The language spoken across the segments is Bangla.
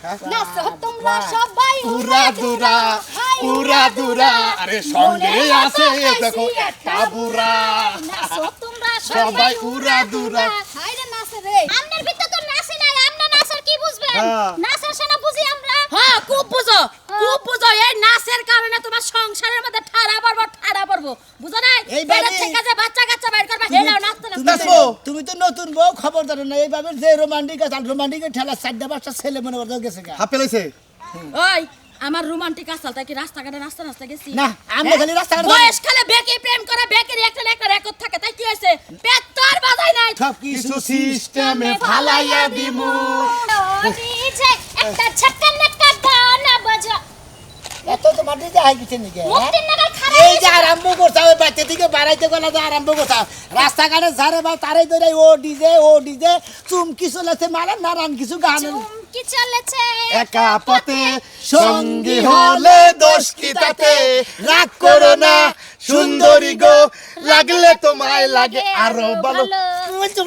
নাচো তোমরা সবাই উরা দুরা উরা দুরা আরে সঙ্গে আছে দেখো একটা বুড়া নাচো তোমরা সবাই উরা দুরা হাইরে নাচে রে আমনের ভিতর তো নাচে নাই আমনা নাচার কি বুঝবেন নাচার সেনা বুঝি আমরা হ্যাঁ খুব বুঝো এই নাচের কারণে তোমার সংসারের মধ্যে ঠাড়া পড়বো বুঝো না বাইরে থেকে যে বাচ্চা কাচ্চা বাইর করবা হেলাও নাচতে না তুমি তো নতুন বউ খবরদার না এইভাবে যে রোমান্টিক আছে রোমান্টিকের ঠেলা চারটা পাঁচটা ছেলে মনে করতে গেছে গা হাপে লইছে ওই আমার রোমান্টিক আসাল তাই কি রাস্তাঘাটে নাচতে গেছি না আমরা খালি রাস্তাঘাটে বয়স কালে বেকে প্রেম করে বেকের একটা না একটা রেকর্ড থাকে তাই কি হইছে পেট তোর বাজাই নাই সব কিছু সিস্টেমে ফালাইয়া দিমু ডিজে একটা ছক্কা নাকা গানা বাজা এত তোমার দিকে আই গেছে নাকি মুক্তির নাগাল খারাপ এই যে আরম্ভ করছাও ওই বাচ্চা থেকে বাড়াইতে গেলে যে আরম্ভ করছাও রাস্তাঘাটে ঝাড়ে বা তারাই ধরে ও ডিজে চুমকি চলেছে মানে নানান কিছু গান কি চলেছে একা পথে সঙ্গী হলে দোষ কি তাতে রাগ করো না সুন্দরী গো লাগলে তোমায় লাগে আরো ভালো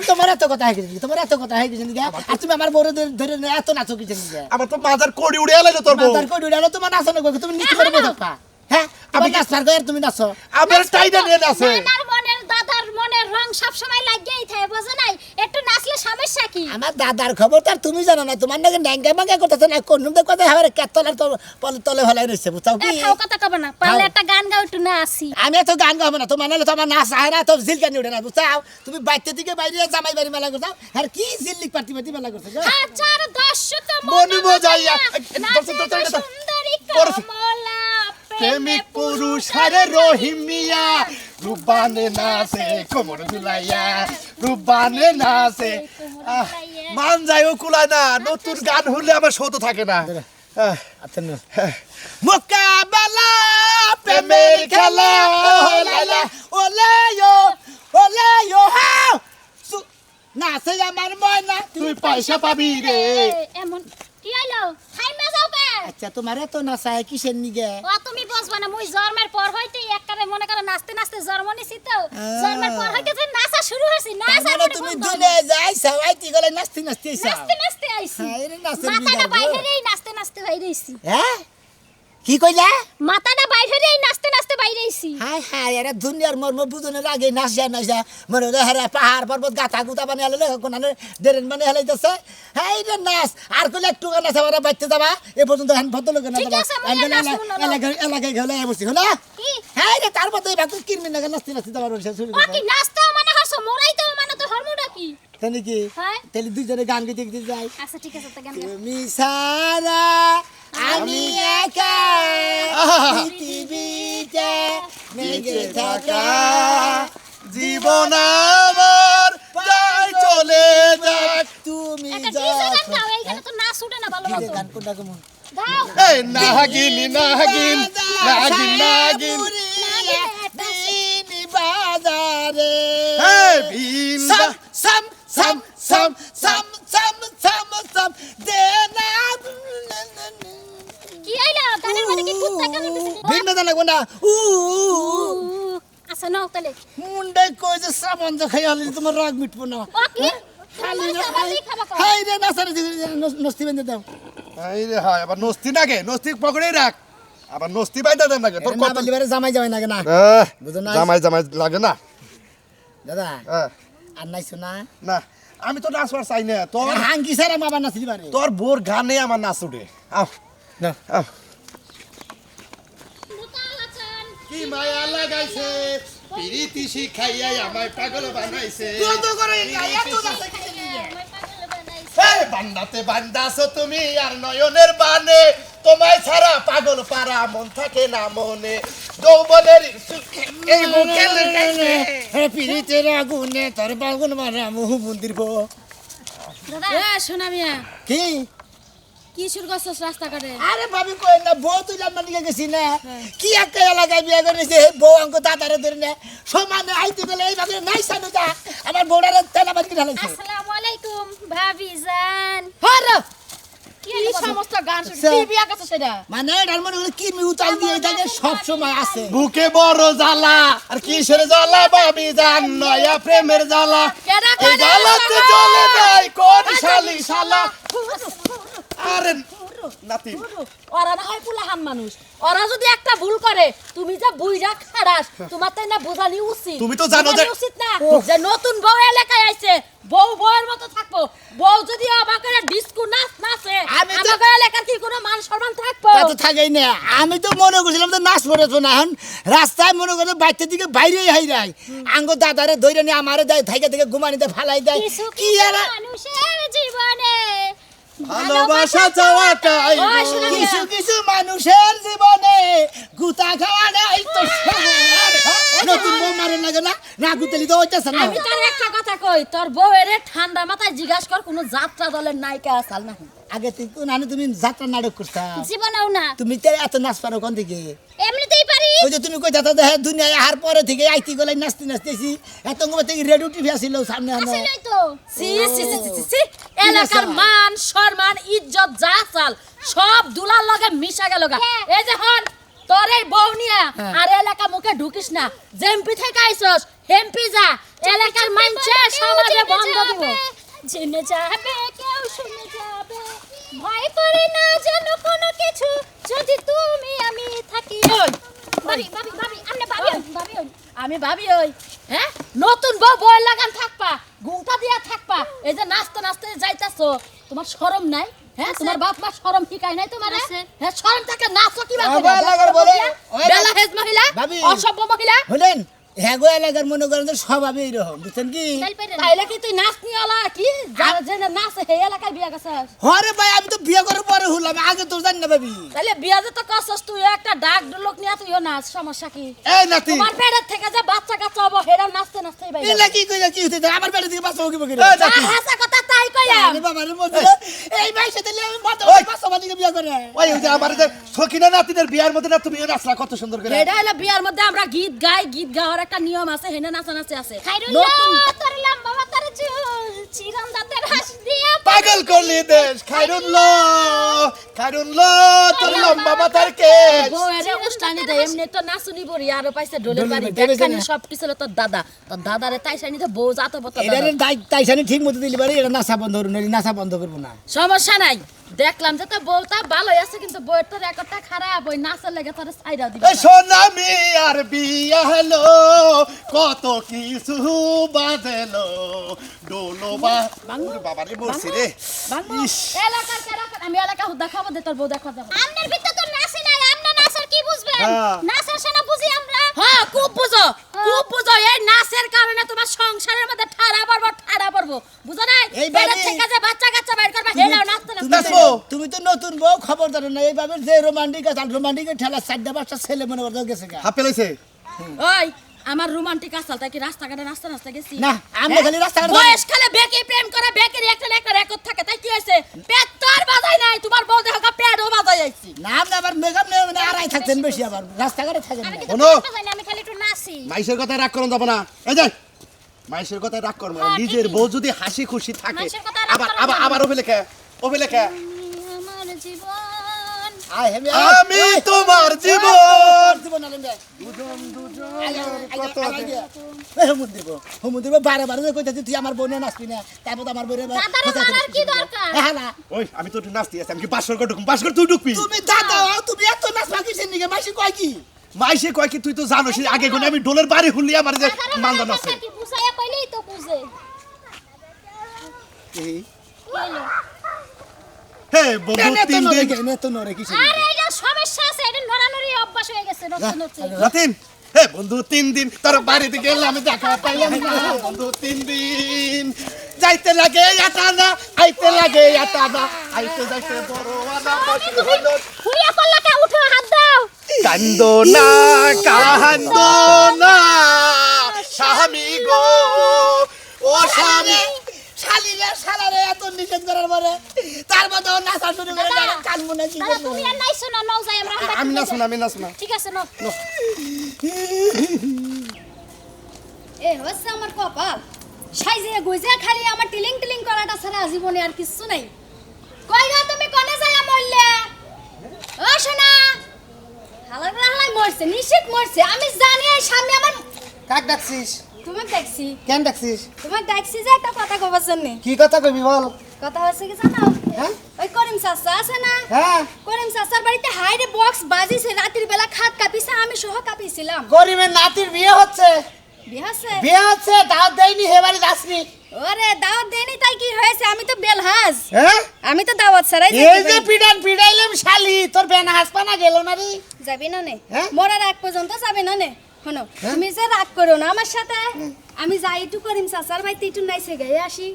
তোমার এত কথা হয়ে গেছে নাকি আর তুমি আমার বড় ধরে এত নাচো কিছু নাকি আমার তো মাথার কোড়ি উড়ে এলো তোর বউ মাথার কোড়ি উড়ালো তোমার নাচো না তুমি নিচে করে বসে থাকবা হ্যাঁ আমি নাচবার গো তুমি নাচো আমার টাইডা নিয়ে আছে নানার মনের দাদার মনের রং সব সময় লাগিয়েই থাকে বুঝো নাই একটু নাচলে সমস্যা কি আমার দাদার খবর তার তুমি জানো না তোমার নাকি ন্যাঙ্গা মাঙ্গা করতেছে না কোন কথা হবে কেতলার তলে ভালাই রয়েছে বুঝাও কি খাও কথা কবে না পারলে একটা গান গাও একটু না আসি আমি এত গান গাবো না তোমার নাহলে তোমার নাচ আয় না তো জিলকানি উঠে না বুঝাও তুমি বাইতে দিকে বাইরে জামাই বাড়ি মেলা করছো আর কি জিল্লিক পার্টি মেলা করছো হাজার দশশত মনে বোঝাইয়া সুন্দরী কমলা প্রেমিক পুরুষ হারে রহিমিয়া রুবানে নাচে কোমর দুলাইয়া রুবানে নাচে মান যায় ও কুলায় না নতুন গান হলে আমার শোধ থাকে না আচ্ছা মোকাবেলা প্রেমের খেলা ওলে হাও নাচে আমার ময়না তুই পয়সা পাবি রে এমন কি হলো খাইমে যাও কে আচ্ছা তোমার এত নাচায় কিসের নিগে ও তুমি বুঝবা না মুই জন্মের পর হইতে একবারে মনে করে নাচতে নাচতে জন্ম নিছি তো জন্মের পর হইতে যে নাচা শুরু হইছে নাচা মানে তুমি দুলে যাইছাও আইতি গলে নাচতে আইছাও নাচতে আইছি হ্যাঁ এর নাচের মাথাটা বিগাড় বাইরেই নাচতে বাইরেইছি হ্যাঁ কি কইলা মাথাটা বাইরেই নাচতে বাইরেইছি হাই এরা দুনিয়ার মর্ম বুঝনের আগে নাচ যায় মনে হলো হারা পাহাড় পর্বত গাথা গুতা বানিয়ে আলো কোন ডেরেন মানে হেলাইতেছে হ্যাঁ এটা নাচ আর কইলে একটু গান নাচ আবার বাইতে যাবা এ পর্যন্ত হ্যান ফটো লোক না যাবা এলাকায় গেলে বসি হলো হ্যাঁ রে তার মধ্যে বাকি কিরমি না নাচতে যাবার শুরু ও কি নাচতে মানে হসো মোরাই তো মানে তো হরমোডা কি তাই কি হ্যাঁ তাহলে দুইজনে গান গাইতে যাই আচ্ছা ঠিক আছে তো গান গাও তুমি সারা আমি একা পৃথিবীতে বেঁচে থাকা জীবন আমার যাই চলে যাক তুমি একটা ডিজে গান গাও এইখানে তো নাচ উঠে না ভালো মতো গান কোনটা কেমন গাও এই নাগিন বাজারে এই ভিন্দা সাম সাম সাম সাম সাম সাম সাম দেনা কি হইলো গানের মধ্যে কি কুত্তা কানে দিছে ভিন্ন জানা কোনটা আচ্ছা নাও তাহলে মুন্ডে কই যে সাবান যে খাই আলি তোমার রাগ মিটবো না ও কি খালি খালি খাবা কও হাই রে নাসারে নস্তি বেঁধে দাও এই রে হয় আবার নস্তি নাগে নস্তি পকড়েই রাখ আবার নস্তি বাইন্দা দেন নাগে তোর না কত বলিবারে জামাই না কেনা বুঝো না জামাই লাগে না দাদা হ্যাঁ আর নাইছো না না আমি তো নাচবার চাই না তোর হাঙ্কি সারা মাবা নাচলি পারে তোর বোর গানে আমার নাচ উঠে আও না আও মুতাল আছেন কি মায়া লাগাইছে পিরিতি শিখাইয়া আমায় পাগল বানাইছে কত করে এত নাচে মই পাগল বানাইছি এই বান্দাতে বান্দাছো তুমি আর নয়নের বানে তোমায় ছাড়া পাগল পারা মন থাকে না মনে যৌবনের এই বুকে লেগেছে হে পিরিতের আগুনে তোর বাগুন মারা মুহ মন্দির বো দাদা এ সোনা মিয়া কি কি শুরু করছস রাস্তাঘাটে আরে ভাবি কই না বউ তুই লাম্বা নিয়ে গেছি না কি একটা এলাকায় বিয়ে করেছে বউ অঙ্ক দাদারে ধরে না সমানে আইতে গেলে এই ভাবে নাই সানু যা আমার বউড়ারে তেলা বাকি ঢালাইছে আসসালামু আলাইকুম ভাবিজান হ্যাঁ কি কি হলো সমস্ত গান শুনছি কি বিয়া করছস সেটা মানে এটার মনে হলো কি মিউতাল দিয়ে থাকে সব সময় আছে বুকে বড় জ্বালা আর কিসের জ্বালা বাবি জান নয়া প্রেমের জ্বালা কেডা এই জ্বালাতে চলে যায় কোন শালি শালা আরে নাতি। ওরা না হয় পুলাহান মানুষ, ওরা যদি একটা ভুল করে তুমি যে বুইরা খাড়াস তোমার তাই না বোঝানি উচিত। তুমি তো জানো যে- বোঝানি উচিত না যে নতুন বউ এলাকায় আইছে, বউ বউয়ের মতো থাকবো। বউ যদি আমাকে ডিস্কো নাচে আমি তো- আমাকে এলাকার কি কোনো মান সম্মান থাকবো? তা তো থাকেই না। আমি তো মনে করছিলাম তো নাচ পড়েছো না, এখন রাস্তায় মনে করছো বাইরের দিকে বাইরেই হাই রাই আঙ্গ দাদারে ধরে নিয়ে আমারে দেয় থাইকে থেকে ঘুমানিতে ফালাই দেয় কিছু কি আর মানুষের জীবনে ভালোবাসা চাওয়াটাই ওই শোনো না। কিছু কিছু মানুষের জীবনে গুতা খাওয়া নাই তো সবার। নতুন বউ মারে লাগে না না গুতালি তো হইতেছে না। আমি তোর একটা কথা কই, তোর বউয়ের ঠান্ডা মাথায় জিজ্ঞাসা কর কোন যাত্রা দলের নায়িকা আসাল না। আগে তুমি যাত্রা নাটক করতাম, জীবনেও না, তুমি তো এত নাচ পারো কোন থেকে? এমনিতেই পারি। ওই যে তুমি কই যাতা দেখে দুনিয়ায় আহার পরে থেকে আইতি গলাই নাচতে নাচতেছি এত সময় থেকে রেডিও টিভি আসিল সামনে আনা আসলেই তো সি সি সি সি সি এলাকার মান সম্মান ইজ্জত যা চাল সব দুলার লগে মিশা গেল গা। হ্যাঁ। এই যে হন তোর এই বউ নিয়া হ্যাঁ। আর এলাকা মুখে ঢুকিস না, জেমপি থেকে আইছস হেমপি যা, এলাকার মানুষে সমাজে বন্ধ দিব। জেনে যাবে কেউ শুনে যাবে, ভয় করে না যেন কোনো কিছু, যদি তুমি আমি থাকি। ওই, ভাবি ভাবি ভাবি আমনে ভাবি ভাবি আমি ভাবি ওই হ্যাঁ নতুন বউ বউয়ের লাগান থাকবা, ঘুমটা দিয়া থাকবা, এই যে নাচতে নাচতে যাইতাছো, তোমার শরম নাই? হ্যাঁ তোমার বাপ মা শরম শিখায় নাই তোমার? আছে। হ্যাঁ শরম থাকে নাচো কি আবার লাগার বলে, ওই বেলা হেজ মহিলা ভাবি। অসভ্য মহিলা। হলেন হ্যাঁ গো এলাকার মনে করেন যে স্বভাবে এইরকম বুঝছেন কি? তাই পারে না। তাইলে কি তুই নাচ নিওলা কি যারা যে নাচে সেই এলাকায় বিয়া গেছিস? হরে ভাই আমি তো বিয়ে করার পরে হলাম, আগে তো জানি না ভাবি। তাইলে বিয়া যে তো করছস তুই একটা ডাক লোক নিয়ে তুইও নাচ, সমস্যা কি? এই নাতি তোমার পেটের থেকে যে বাচ্চা কাচ্চা হবো হেরাও নাচতে নাচতেই বাইরে। এলা কি কইলা কি হইতে আমার বাড়ি থেকে বাসা কি বকিরে? এই নাতি হাসা কথা তাই কইলাম। আরে বাবা রে মজুর এই ভাই সাথে আমি মাথা ওই। বাসা বাড়িতে বিয়ে করে। ওই যে আমার যে সখিনা নাতিদের বিয়ার মধ্যে না তুমি নাচলা কত সুন্দর করে। এটা হলো বিয়ার মধ্যে আমরা গীত গাই, গীত গাওয়ার একটা নিয়ম আছে, হেনে নাচানাচি আছে। খাইরুল্লাহ নতুন তোর লম্বা মাথার চুল চিরন দাঁতের হাস দিয়া পাগল করলি দেশ খাইরুল্লাহ তোর লম্বা মাথার কেশ। বউয়েরে উস্তানি দেয়, এমনি তো নাচুনি বড়ি আরো পাইছে ঢোলের বাড়ি, ঢোলের বাড়ি, দেখখানি না। সব কিছু হলো তোর দাদা, তোর দাদারে তাইছানি তো বউ জাতো বতো দাদা। এটারে তাইছানি ঠিক মতো দিলি পারে, এটা নাচা বন্ধ করুন, নাচা বন্ধ করবো না। সমস্যা নাই, দেখলাম যে তো বউটা ভালোই আছে কিন্তু বউয়ের তো রেকর্ডটা খারাপ, ওই নাচের লেগে তোর সাইডাও দিবে। এই সোনামি আর বিয়া হলো কত কিছু বাজলো ডোলো বাবা রে বলছি রে। বাংলো ইস। এলাকার কেরাকার আমি এলাকা হুদা খাবো দে তোর বউ দেখা যাবে। আমনের ভিতর তো নাচে নাই, আমনে নাচার কি বুঝবেন? হ্যাঁ। নাচার সেনা বুঝি আমরা। হ্যাঁ খুব বুঝো, খুব বুঝো, এই নাচের কারণে তোমার সংসারের মধ্যে ঠাড়া পড়বো, বুঝো না? এই বাইরে বাড়ি- থেকে যে বাচ্চা কাচ্চা বাইর করবা হেলাও নাচতে তুমি নাচতে। নাচবো। তুমি তো নতুন বউ খবর জানো না, এইভাবে যে রোমান্টিক আছে রোমান্টিকের ঠেলা 4টা-5টা ছেলে মনে করতে গেছে গা। হাপে লইছে ওই আমার রোমান্টিক আসাল তাই কি রাস্তাঘাটে নাচতে নাচতে গেছি? না আমরা খালি রাস্তাঘাটে বয়স খালে বেকে প্রেম করে বেকের একটা না একটা রেকর্ড থাকে, তাই কি হয়েছে? পেট তো আর বাজাই নাই, তোমার বউ দেখো পেটও বাজাই আইছি। না আপনি আবার মেকআপ নিয়ে মানে আড়াই থাকতেন বেশি, আবার রাস্তাঘাটে থাকেন আমি না। কিন্তু শোনো। নাচতে জানি না, আমি খালি একটু নাচি। মাইশের কথায় রাগ করুন যাব না। এই যে মাইশের কথায় রাগ করবো না। হ্যাঁ, নিজের ঠিকই। বউ যদি হাসি খুশি থাকে মাইশের কথায় রাগ আবার করা আবার যাবে না। আবার ওবে লেখা তুমি আমার জীবন। আয় হেমি আমি তোমার জীবন। জীবন আলেন দে দুজন কত কত হুমুন্দির বারে বারে কইতাছি তুই আমার বোনে নাচবি না, তারপর আমার বোনে দাদারে মারার কি দরকার? হ্যাঁ না ওই আমি তো একটু নাচতে আছি, আমি কি বাসর করে ঢুকুম? বাসর তুই ঢুকবি। তুমি দাদা তুমি এত নাচবা কিসের নিকে মাসি কয় কি? মাইশে কয় কি তুই তো জানোস আগে কোনে আমি ডোলের বাড়ি হুলি আমার যে দাদারে মান্দা মারার নাচে। কথা কি বুঝাইয়া কইলেই তো বুঝে। এই, কি হলো? হে বন্ধু এনে তো তিন নরে দিন এনে তো নরে কিসের আরে এটা সমস্যা আছে, এটা নড়ানড়ি অভ্যাস হয়ে গেছে, নড়তে নড়তে। রাতিন হে বন্ধু 3 দিন তোর বাড়িতে গেলাম দেখা পাইলাম না বন্ধু 3 দিন যাইতে লাগে এটা না আইতে লাগে এটা না আইতে যাইতে বড় আনা পাশে হলো হুড়িয়া করলা কে? উঠো, হাত দাও। কান্দো না কান্দো না স্বামী গো ও স্বামী শালিরা শালারে এত নিষেধ করার পরে তার মধ্যে ও নাচা শুরু করে দাদা, কানবো না কি দাদা করবো? তুমি আর নাইছো না, নও যাই আমরা। আমি নাচবো না আমি নাচবো না ঠিক আছে, নও। এ হচ্ছে আমার কপাল, সাইজে গুইজে খালি আমার টিলিং টিলিং করাটা ছাড়া জীবনে আর কিচ্ছু নাই। কই গো তুমি কোনে যাইয়া মরলে? ও সোনা, হালাই হালাই মরছে, নিশ্চিত মরছে। আমি জানি এই সামনে আমার কাক ডাকছিস? তোমাকে দেখছি, কেন ডাকছিস? তোমাকে দেখছি যে একটা কথা কবার জন্য। কি কথা কইবি বল? কথা হচ্ছে কি জানো? হ্যাঁ ওই করিম চাচা আছে না হ্যাঁ করিম চাচার বাড়িতে হাইরে বক্স বাজিছে রাতের বেলা খাট কাঁপিছে আমি সহ কাঁপিছিলাম গরিবের নাতির বিয়ে হচ্ছে বিয়ে আছে দাওয়াত দেয়নি হে বাড়ি যাসনি ওরে দাওয়াত দেনি তাই কি হয়েছে আমি তো বেলহাজ হ্যাঁ আমি তো দাওয়াত ছাড়াই এই যে পিড়াইলাম শালি তোর বেন হাসপানা গেল না রে যাবি না নে হ্যাঁ? মরার আগ পর্যন্ত যাবি না নে শোনো তুমি যে রাগ করো না আমার সাথে আমি যাই একটু করিম চাচার বাড়িতে একটু নাইছে গায়ে আসি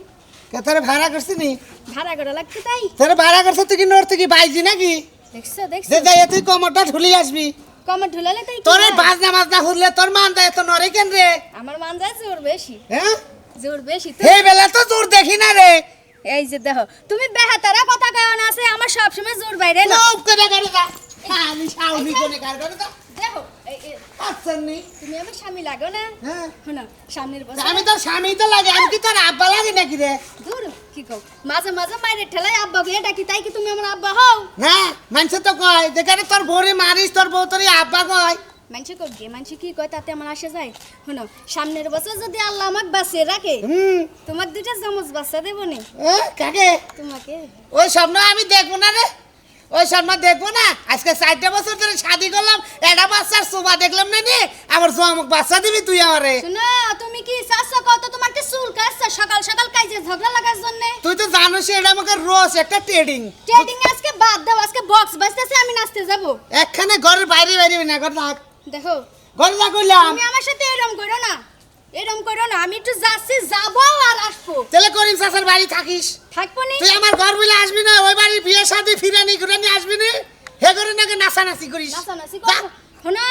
কে তোরে ভাড়া করছিনি ভাড়া করা লাগছে তাই তোরে ভাড়া করছ তুই কি নড়তে কি বাইজি নাকি দেখছো দেখছো যে যাই তুই কমরটা ঢুলি আসবি কমর ঢুলালে তাই কি তোরে হয়? বাজনা হুরলে তোর মান যায় তো নরে কেন রে আমার মান যায় জোর বেশি হ্যাঁ জোর বেশি তো এই বেলা তো জোর দেখি না রে এই যে দেখো তুমি বেহাতারা কথা কয় না আছে আমার সব সময় জোর বাইরে না লোক করে করে যা আমি শাউনি করে কার করে যা দেখো আচ্ছা নি তুমি আমার স্বামী লাগো না হ্যাঁ শোনো সামনের বছর আমি তোর স্বামী তো লাগে আমি কি তোর আব্বা লাগে নাকি রে দূর কি কও মাঝে মাঝে মায়ের ঠেলায় আব্বা বলে ডাকি তাই কি তুমি আমার আব্বা হও না মানুষ তো কয় যেখানে তোর বউরে মারিস তোর বউ তোর আব্বা কয় মানুষ কো গে মানুষ কি কয় তাতে আমার আসে যায় শোনো সামনের বছর যদি আল্লাহ আমাকে বাঁচিয়ে রাখে তোমাক দুইটা জমজ বাচ্চা দেবো নে কাকে তোমাকে ওই স্বপ্ন আমি দেখবো না রে ওই স্বপ্ন দেখবো না আজকে 4টা বছর ধরে শাদি করলাম এটা বাচ্চার শোভা দেখলাম না নি আবার জমক বাচ্চা দিবি তুই আমারে শোনো তুমি কি চাচ্ছো কত তোমার তো চুল কাটছে সকাল সকাল কাজে ঝগড়া লাগার জন্য তুই তো জানোস এটা আমাকে রোজ একটা ট্রেডিং ট্রেডিং আজকে বাদ দাও আজকে বক্স বাজতেছে আমি নাচতে যাব একখানে ঘরের বাইরে বাইরে না ঘর থাক দেখো ঘর না করলাম তুমি আমার সাথে এরম করো না এরম করো না আমি একটু যাচ্ছি যাবো আর আসবো তাহলে করিম চাচার বাড়ি থাকিস থাকবো নি তুই আমার ঘর বলে আসবি না ওই বাড়ির বিয়ে শাদি ফিরানি ঘুরানি আসবি না হে করে নাকি নাচানাচি করিস নাচানাচি যা। করবো শোনো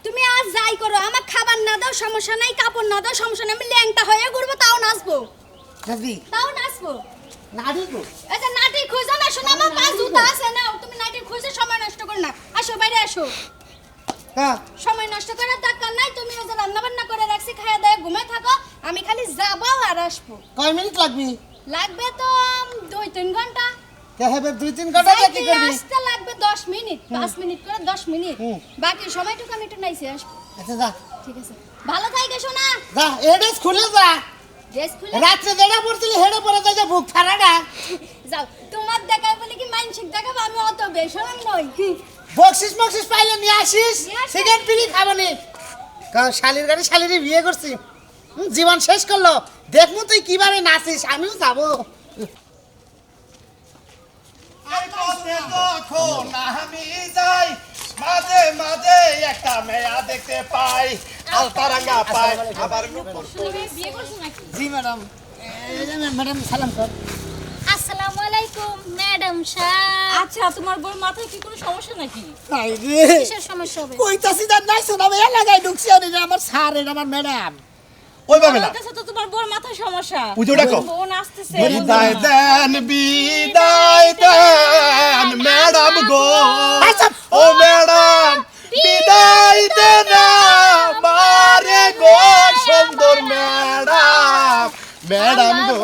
তুমি আজ যাই করো আমার খাবার না দাও সমস্যা নাই কাপড় না দাও সমস্যা নাই আমি ল্যাংটা হয়ে ঘুরবো তাও নাচবো নাচবি তাও নাচবো নাচবি তো এই যে নাটি খুঁজো না শোনো আমার পা জুতা আছে না তুমি নাটি খুঁজে সময় নষ্ট করো না আসো বাইরে আসো হ্যাঁ সময় নষ্ট করার দরকার নাই তুমি ওই যে রান্না বান্না করে রাখছি খাইয়া দাইয়া ঘুমায় থাকো আমি খালি যাবো আর আসবো কয় মিনিট লাগবি লাগবে তো 2-3 ঘন্টা কে হবে 2-3 ঘন্টা যাইতে কি করবি আসতে লাগবে 10 মিনিট 5 মিনিট করে 10 মিনিট হুম। বাকি সময়টুকু আমি একটু নাইছে আসবো আচ্ছা যা ঠিক আছে ভালো থাইকে শোনা যা এডেস খুলে যা ড্রেস খুলে রাত্রে যেটা পড়ছিলি হেডে পড়ে যাই বুক ফাড়াটা যাও তোমার দেখাই বলে কি মানসিক দেখাবো আমি অত বেশরম নই বকশিস মকশিস পাইলে নিয়ে আসিস নিয়ে আসবো। সেকেন্ড পিলি খাবনি কারণ শালির গাড়ি শালিরে বিয়ে করছি জীবন শেষ করলো দেখবো তুই কিভাবে নাচিস আমিও যাবো এই পথে যখন আমি যাই মাঝে মাঝে একটা মেয়া দেখতে পাই আলতারাঙ্গা পাই আবার নুপুর বিয়ে করছো নাকি? জি ম্যাডাম ম্যাডাম সালাম কর আসসালামু আলাইকুম ম্যাডাম সাহেব। আচ্ছা তোমার বউর মাথায় কি কোনো সমস্যা নাকি? নাই রে কিসের সমস্যা হবে? কইতাছি না নাই শোনা ভাই লাগাই ঢুকছি আর এটা আমার স্যার এটা আমার ম্যাডাম ওই বাবে না আমার কাছে তো তোমার বউর মাথায় সমস্যা। পুজো ডাকো। বউ নাচতেছে। বিদায় দেন ম্যাডাম গো ও ম্যাডাম বিদায় দেন মারে গো সুন্দর ম্যাডাম ম্যাডাম গো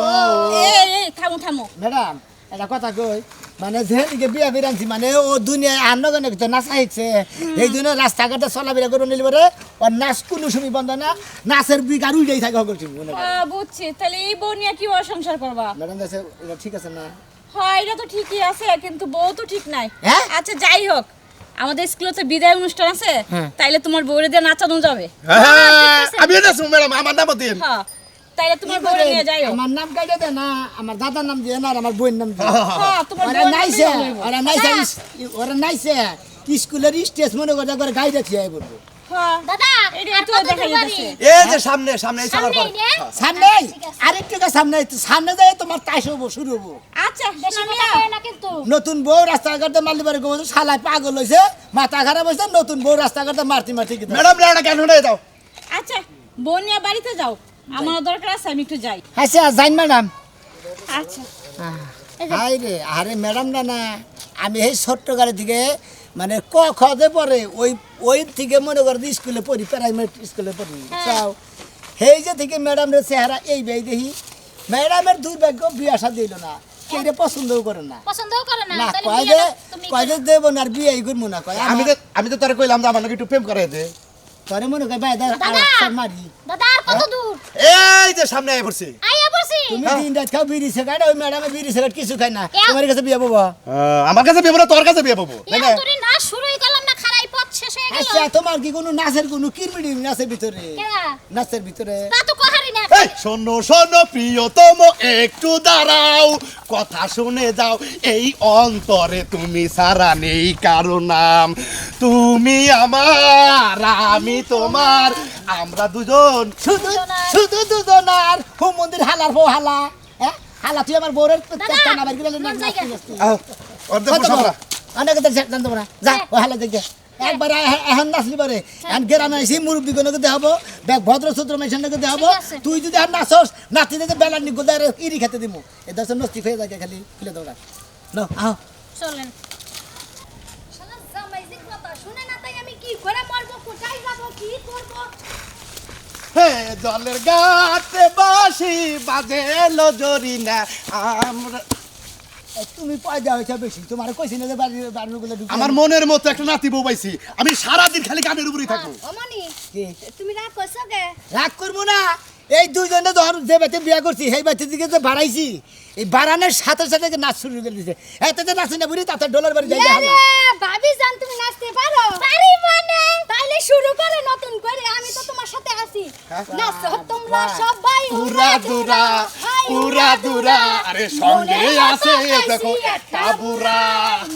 এই থামো থামো। ম্যাডাম এটা কথা কই মানে যেদিকে বিয়া বিরানছি মানে ও দুনিয়ায় আন্নগণে তো নাচা হচ্ছে এই জন্য রাস্তাঘাটে চলাফেরা করে নিলে পরে ওর নাচ কোনো সময় বন্ধ না নাচের বিকার উইটাই থাকে করছি মনে করেন। বুঝছি, তাহলে এই বউ নিয়ে কি সংসার করবা? ম্যাডাম দেখছে এটা ঠিক আছে না হয় এটা তো ঠিকই আছে কিন্তু বউ তো ঠিক নাই। হ্যাঁ? আচ্ছা যাই হোক, আমাদের স্কুলে তো বিদায় অনুষ্ঠান আছে, হ্যাঁ। তাইলে তোমার বউরে দিয়ে নাচানো যাবে। হ্যাঁ আমি এটা শুন ম্যাডাম আমার নাম দিন হ্যাঁ, তাইলে তোমার বউরে নিয়ে যাই হোক। আমার নাম কাইটা দে না আমার দাদার নাম দিয়ে না আর আমার বইয়ের নাম দিয়ে হ্যাঁ, তোমার ওরা বউয়ের নাইছে নামে হইবো। ওরা নাইছে স্কুলের স্টেজ মনে করে করে গাইডে থিয়াই বলবো হ্যাঁ, দাদা এটা আর একটু কত দেখা দূর বাড়ি? যাচ্ছে। এই যে সামনে সামনে এই চালার পর সামনেই রে? সামনে আরেকটু সামনে যায় তোমার তাইশ হবো শুরু হবো আচ্ছা বেশি সামিয়া, কথা কয় না কিন্তু। নতুন বউ রাস্তাঘাটে মারলি পারে গো শালায় পাগল হইছে মাথা খারাপ হইছে নতুন বউ রাস্তাঘাটে মারতি গেছে ম্যাডাম লেড়া কেন হয়ে দাও আচ্ছা বউ নিয়ে বাড়িতে যাও, আমার দরকার আছে, আমি একটু যাই। আচ্ছা জান ম্যাডাম আচ্ছা হাই রে আরে ম্যাডাম না না আমি এই ছোট্ট গাড়ি থেকে মানে ক খ দে পরে ওই থেকে মনে করে স্কুলে পড়ি প্রাইমারি স্কুলে পড়ি চাও সেই যে থেকে ম্যাডামের চেহারা এই বেই দেখি ম্যাডামের দুই ভাগ্য বিয়ে আসা দিল না কেউ পছন্দও করে না পছন্দও করে না না তাহলে কয় বিয়েটা যে তুমি কয় যে দেব না আর বিয়ে করবো না কয় আমি তো তোরে কইলাম যে আমার নাকি একটু প্রেম করে দে তোরে মনে কয় ভাই দাদা মারি দাদা আর কত দূর? এই যে সামনে আই পড়ছি আইয়া বসি নাচি তুমি দিন রাত খাও বিড়ি সিগারেট, ওই ম্যাডামে বিড়ি সিগারেট কিছু খায় না, কেন? তোমার কাছে বিয়ে পাবো। আমার কাছে বিয়ে পাবো না, তোর কাছে বিয়ে পাবো, তাই না? তোরে না শুরুই করলাম না, খারাই পথ শেষ হয়ে গেল। আচ্ছা তোমার কি কোনো নাচের কোনো কিরমিডি নাচের ভিতরে? কেডা? নাচের ভিতরে তা তো কহারি না। এই শোনো শোনো প্রিয়তম, একটু দাঁড়াও, কথা শুনে যাও, এই অন্তরে তুমি সারা নেই কারো নাম। তুমি আমার, আমি তোমার, আমরা দুজন। শুধু শুধু দুজনার হুম মন্দির হালার বউ হালা, হ্যাঁ হালা তুই আমার বউরের পেটটা না বাইরে গেলে না কোন জায়গা? আহ, অর্ধেক বসাবরা। অনেক জানতো না, যা ও হালা দেখে একবার এখন নাচলি পারে, এখন গ্রামে আসি মুরব্বী গণকে দেখাবো, ভদ্র সূত্র মেশানকে দেখাবো, ঠিক আছে। তুই যদি আর নাচস নাচতে দিতে বেলার নিগো দেয় ইরি খেতে দিব, এ দশ নষ্টি হয়ে যায় খালি খুলে দৌড়া নো আহ চলেন। শালা জামাই যে কথা শুনে না, তাই আমি কি করে মরবো, কোথায় যাবো, কি করবো? হে জলের গাতে বাসি বাজে এলো জরি না, আমরা। তুমি পয়দা হয়েছে বেশি, তোমার কইছি না যে বাড়ির গুলো আমার মনের মতো একটা নাতি বউ পাইছি, আমি সারাদিন খালি গানের উপরেই থাকবো। অমনি কি তুমি রাগ করছো কে? রাগ করবো না, এই দুইজনে ধর যে বাচ্চা বিয়া করছি সেই বাচ্চার দিকে যে বাড়াইছি, এই বাড়ানোর সাথে সাথে নাচ শুরু করে দিছে, এত যে নাচি না বুঝি তাতে ডলার বাড়ি যাই আরে ভাবি জান, তুমি নাচতে পারো? পারি মানে তাইলে শুরু করে নতুন করে, আমি তো তোমার সাথে আছি। নাচো তোমরা সবাই উরা দুরা, উরা দুরা, আরে সঙ্গে আছে দেখো একটা বুড়া,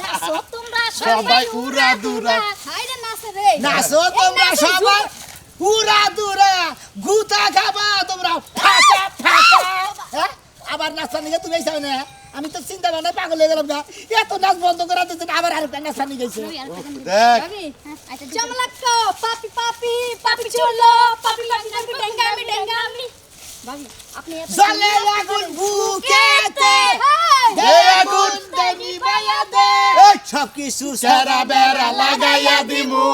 নাচো তোমরা সবাই উরা দুরা। হাইরে নাচে রে। নাচো তোমরা এই নাচে সবাই পুরা দূরা গুতা খাবা তোমরা ফাটা ফাটা, হ্যাঁ? আবার নাচা নিয়ে তুমি চাও না, আমি তো চিন্তা ভাবনা পাগল হয়ে গেলাম না, এত নাচ বন্ধ করা দিচ্ছে আবার আরেকটা নাচা নিয়ে গেছে। দেখ ভাবি জমলাক্কো পাপি পাপি পাপি চলো পাপি পাপি পাপি ডেঙ্গামি ডেঙ্গামি। ভাবি আপনি এত জলে আগুন বুকেতে দে আগুন দেনি বায়াদে, সব কিছু সেরা বেড়া লাগাইয়া দিমু,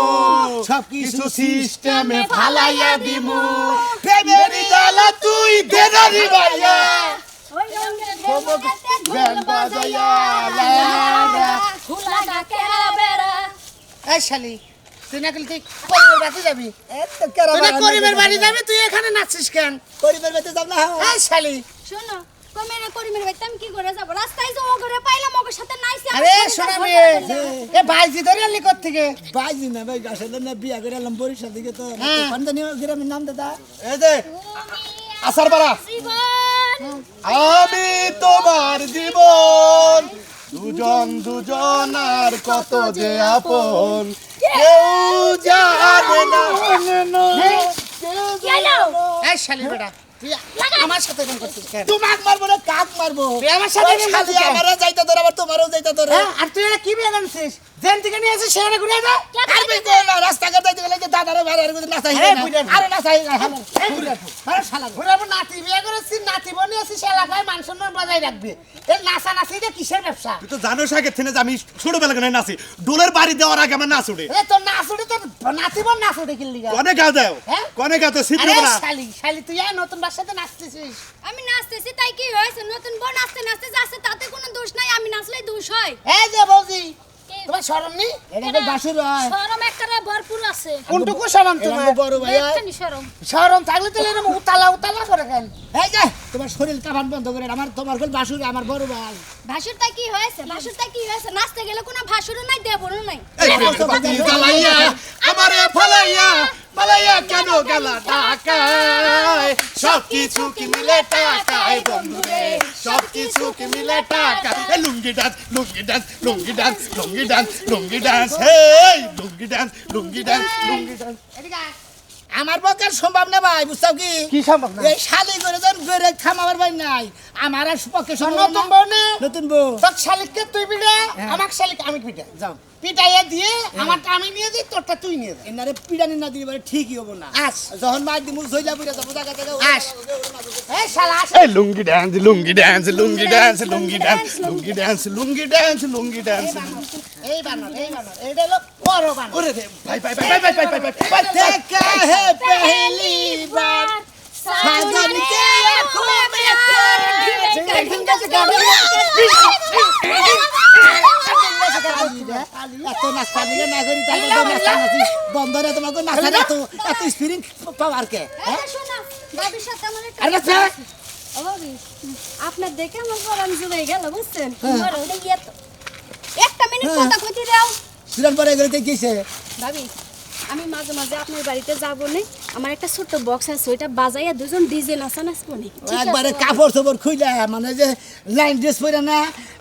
সব কিছু কিছু সিস্টেমে ফালাইয়া দিমু, প্রেমেরই জ্বালা তুই দেনারি বাইয়া, ওই রঙের গান বাজাইয়া লা লা। ফুলা ডাকে বেড়া। এই শালি তুই না তুই পরিবার বাড়ি যাবি, তুই না পরিবার বাড়ি যাবি, তুই এখানে নাচছিস কেন? পরিবার বেঁচে যাব না। এই শালি শোনো কমেরে করিমের ভাই আমি কি করে যাব, রাস্তায় যাও করে পাইলাম ওকে সাথে নাইছি। আরে শোনা মেয়ে, এ বাইজি ধরে আনলি কোত্থেকে? বাজি না ভাই, আসলে না বিয়া করে এলাম বরিশাল দিকে, তো হ্যাঁ। পান্তানি গ্রামের নাম দাদা। এই যে আসার পাড়া, জীবন আমি তোমার জীবন, দুজন দুজনার কত যে আপন, কেউ জানে না, কেউ জানে না। এই শালি বেটা তুই আমার সাথে এরকম করছিস কেন? তোমাক মারবো না কাক মারবো, তুই আমার সাথে এরকম খালি করছিস কেন? আমারও যাইতে ধরে আবার তোমারও যাইতে ধরে। হ্যাঁ, আর তুই এটা কি বিয়ে করছিস? যেন থেকে নিয়ে আসিস সেখানে ঘুরে যা। আর বেশ না রাস্তাঘাট যাইতে গেলে যে দাদারে ভাড়ার করে নাচাই আরে না, বুঝা না। আরে নাচাই না হ্যালো এই ঘুরে যা। আরে শালা ঘুরাবো নাতি বিয়ে করেছিস, নাতি বনি আছিস, এলাকায় মান সম্মান বজায় রাখবি। এই নাচা নাচি এটা কিসের ব্যবসা? তুই তো জানোস আগে থেকে যে আমি ছোটবেলা কেন নাচি, ডোলের বাড়ি দেওয়ার আগে আমার নাচ উঠে, এ তোর নাচ উঠে তোর নাতি বোন নাচ উঠে কিনলি গা? কনে গাও দেও, হ্যাঁ? কনে গাও তো সিদ্ধ আরে না। শালি শালি তুই আর নতুন বাসাতে নাচতেছিস। আমি নাচতেছি তাই কি হয়েছে, নতুন বউ নাচতে নাচতে যাচ্ছে তাতে কোনো দোষ নাই, আমি নাচলেই দোষ হয়। এই যে বৌদি তোমার শরম নেই? এটা বাসুর হয় শরম একবারে ভরপুর আছে। কোনটুকু শরম তোমার? এরকম বড় ভাইয়া। একখানি শরম। শরম থাকলে তো এরকম উতালা উতালা করে কেন? এই যে তোমার শরীর কাফান বন্ধ করে, আমার তোমার কল বাসুর আমার বড় ভাই। ভাসুর তাই কি হয়েছে, ভাসুর তাই কি হয়েছে, নাচতে গেলে কোনো ভাসুরও নাই দেবরও নাই। এই প্রেমের বাতি জ্বালাইয়া আমারে ফালাইয়া পালাইয়া কেন গেলা ঢাকায়, সব কিছু কি মিলে টাকায় বন্ধুরে, সব কিছু কি মিলে টাকা। এই লুঙ্গি ডান্স লুঙ্গি ডান্স লুঙ্গি ডান্স লুঙ্গি ডান্স লুঙ্গি ডান্স, হেই লুঙ্গি ডান্স লুঙ্গি ডান্স লুঙ্গি ডান্স। এদিকে আয়। আমার পক্ষে আর সম্ভব না ভাই, বুঝছাও কি? কি সম্ভব না? এই শালি করে যখন বেরে থামাবার ভাই নাই, আমার আর পক্ষে সম্ভব নতুন না। বউ নে, নতুন বউ তোর শালিককে তুই পিটা, আমার শালিক আমি পিটা। যাও পিটাইয়া দিয়ে আমারটা আমি নিয়ে দিই, তোরটা তুই নিয়ে যা। এনারে পিড়ানি না দিলে পারে ঠিকই হবো না। আস যখন মাইক দিমু সইলা পুরা যাবো জায়গা জায়গা আস। এই শালা আস। এই লুঙ্গি ডান্স লুঙ্গি ডান্স লুঙ্গি ডান্স লুঙ্গি ডান্স লুঙ্গি ডান্স লুঙ্গি ডান্স লুঙ্গি ডান্স। এই বানর এইটা হলো বড় বানর। ওরে রে, ভাই ভাই ভাই ভাই ভাই ভাই ভাই ভাই। देखा है पहली बार साजन के आंखों में प्यार, এত নাস্তা নিয়ে না করি তাহলে তো নাস্তা নাচি বন্ধরে তোমাকে নাচা এত এত স্পিরিট পাওয়ার কে? এই শোনো, ভাবির সাথে আমার একটা আরে নাচা ও ভাবি আপনার দেখে আমার পরান জুড়ে গেল বুঝছেন তোমার ওটা ইয়ে তো একটা মিনিট কথা কইতে দাও সিরান পরে গেলে কিছে ভাবি আমি মাঝে মাঝে আপনার বাড়িতে যাবো না আমার একটা ছোট্ট বক্স আছে ওইটা বাজাইয়া দুজন ডিজে নাচা নাচবো না একবারে কাপড় চোপড় খুইলা মানে যে লাইন ড্রেস পরে না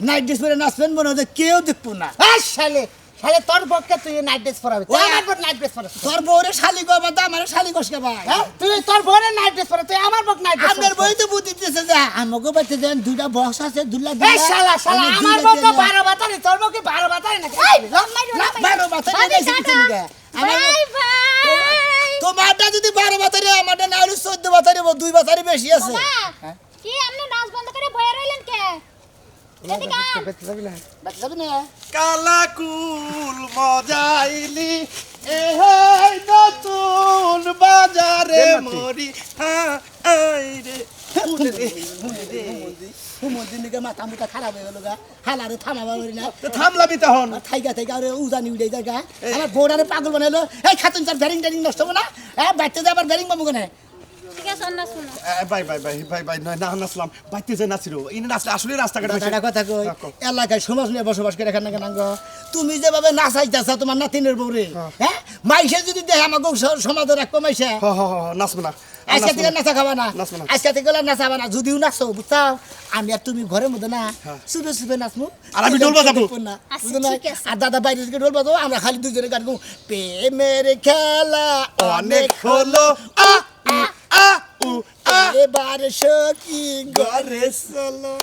নাইট ড্রেস পরে নাচবেন মনে হয় যে কেউ দেখবো না এই শালে শালে তোর পক্ষে তুই নাইট ড্রেস পরাবি তুই আমার পর নাইট ড্রেস পরাবি তোর বউরে শালি গো বাদা আমার শালি কসকে ভাই হ্যাঁ তুই তোর বোনের নাইট ড্রেস পরা তুই আমার পক্ষ নাইট ড্রেস আপনার বই তো বুদ্ধি দিতেছে যে আমাকে বাড়িতে দেন দুইটা বক্স আছে দুলা এই শালা শালা আমার পক্ষ 12 বাতারি তোর পক্ষ 12 বাতারি না বারো বাতারি আমার বাই বাই তোমারটা যদি 12 বাতারি আমারটা না হলে 14 বাতারি 2 বাতারি বেশি আছে মা কি আপনি নাচ বন্ধ করে বয়ে রইলেন কে এদিকে আন। যাবে না কালাকুল মজাইলি এই নতুন বাজারে মরি আই রে হুমদিনিকে মাথা মুখা খারাপ হয়ে গেল গা হালারে থামাবা পারি না থামলাবি তখন থাইকা থাইকা আরে উজানি উড়ে জায়গা আমার বউরারে পাগল বানাইলো এই খাতুন তার ব্যারিং ট্যারিং নষ্ট হবে না হ্যাঁ বাচ্চা যাবার ব্যারিং পাবো কেন ঠিক আছে না শুনো ভাই নয় না নাচলাম বাইতে যে নাচির ইনি নাচলে আসলে রাস্তাঘাট কথাটা কথা কই এলাকায় সমাজ নিয়ে বসবাস করে এখানে কেন তুমি যেভাবে নাচাইতেছ তোমার নাতিনের বউরে হ্যাঁ মাইসে যদি দেখে আমাকে সমাজে রাখবো মাইসে নাচবো না আজকে থেকে নাচা খাবা না নাচবো না। আজকে থেকে নাচাবা না যদিও নাচো বুঝছাও আমি আর তুমি ঘরের মধ্যে না সুবে সুবে নাচবো আর আমি ঢোল বাজাবো। না আচ্ছা, বুঝো না? ঠিক আছে। আর দাদা বাইরে থেকে ঢোল বাজাবো আমরা খালি দুজনে গান গাবো প্রেমের খেলা অনেক হলো আ উ আ উ আ এবার সখী ঘরে চলো